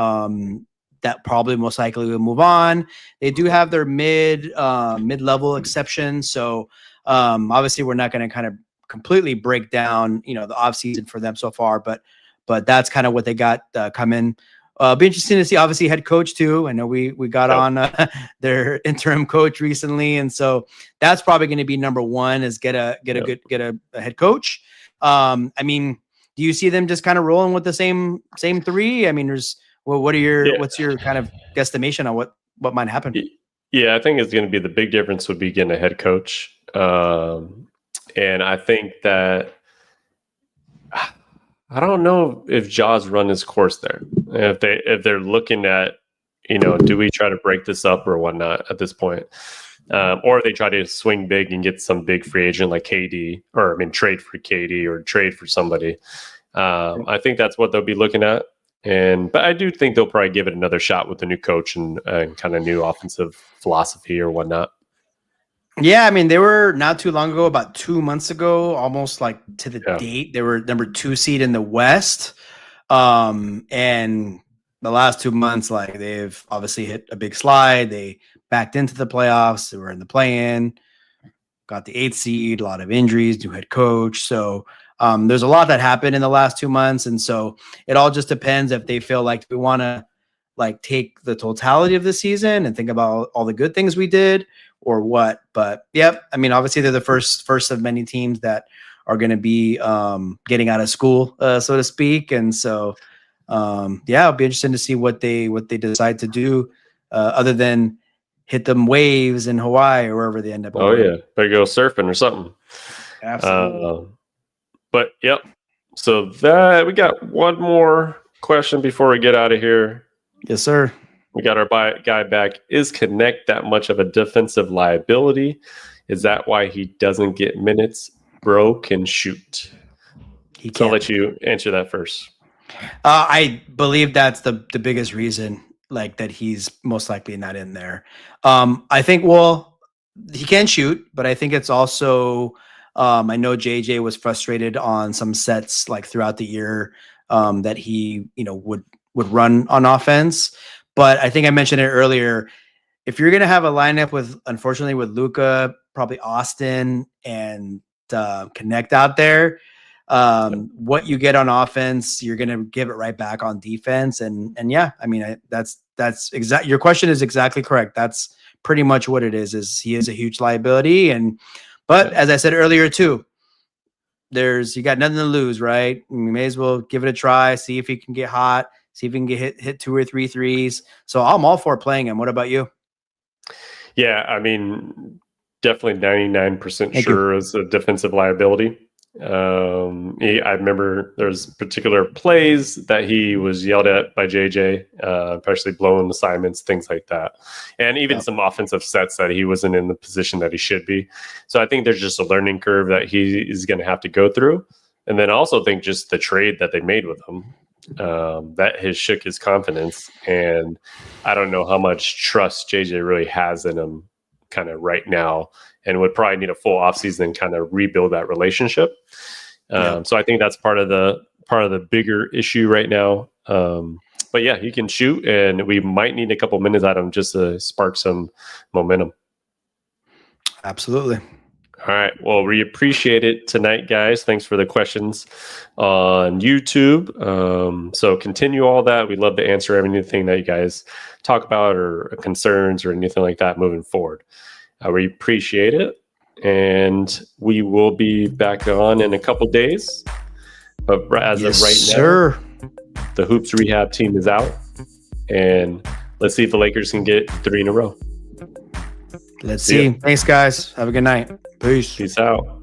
probably most likely will move on. They do have their mid-level exception. So obviously we're not going to kind of completely break down, the offseason for them so far, but that's kind of what they got coming. Be interesting to see, obviously, head coach too. I know we got on their interim coach recently, and so that's probably going to be number one, is get a head coach. I mean, do you see them just kind of rolling with the same three? I mean, what's your kind of guesstimation on what might happen? Yeah, I think it's going to be the big difference would be getting a head coach. And I think that I don't know if Jaws run his course there. If they're looking at, do we try to break this up or whatnot at this point? Or they try to swing big and get some big free agent like KD, or trade for KD or trade for somebody. I think that's what they'll be looking at. But I do think they'll probably give it another shot with the new coach and kind of new offensive philosophy or whatnot. Yeah, they were not too long ago, about 2 months ago, almost like to the date. They were number 2 seed in the West. And the last 2 months, like they've obviously hit a big slide. They backed into the playoffs. They were in the play-in, got the 8th seed, a lot of injuries, new head coach. So there's a lot that happened in the last 2 months. And so it all just depends if they feel like we want to like take the totality of the season and think about all the good things we did or what. But yep, obviously they're the first of many teams that are going to be getting out of school, so to speak. And so, it'll be interesting to see what they decide to do other than hit them waves in Hawaii or wherever they end up. Oh yeah, better go surfing or something. Absolutely. But yep. So that we got one more question before we get out of here. Yes, sir. We got our guy back. Is Connect that much of a defensive liability? Is that why he doesn't get minutes? Bro can shoot. So I'll let you answer that first. I believe that's the biggest reason, like that he's most likely not in there. I think, he can shoot, but I think it's also, I know JJ was frustrated on some sets like throughout the year that he, would run on offense. But I think I mentioned it earlier. If you're going to have a lineup unfortunately, with Luka, probably Austin and Connect out there, what you get on offense, you're going to give it right back on defense. And yeah, that's exactly, your question is exactly correct. That's pretty much what it is he is a huge liability. But as I said earlier too, you got nothing to lose, right? You may as well give it a try, see if he can get hot, see if he can get hit 2 or 3 threes. So I'm all for playing him. What about you? Yeah, definitely 99% sure is a defensive liability. I remember there's particular plays that he was yelled at by JJ, especially blowing assignments, things like that. And even some offensive sets that he wasn't in the position that he should be. So I think there's just a learning curve that he is going to have to go through. And then I also think just the trade that they made with him, that has shook his confidence. And I don't know how much trust JJ really has in him kind of right now, and would probably need a full offseason and kind of rebuild that relationship. So I think that's part of the bigger issue right now. But yeah, he can shoot, and we might need a couple minutes out of him just to spark some momentum. Absolutely. All right. Well, we appreciate it tonight, guys. Thanks for the questions on YouTube. So continue all that. We'd love to answer anything that you guys talk about or concerns or anything like that moving forward. We appreciate it. And we will be back on in a couple days. But as of right now, the Hoops Rehab team is out. And let's see if the Lakers can get 3 in a row. Let's see. Thanks, guys. Have a good night. Peace. Peace out.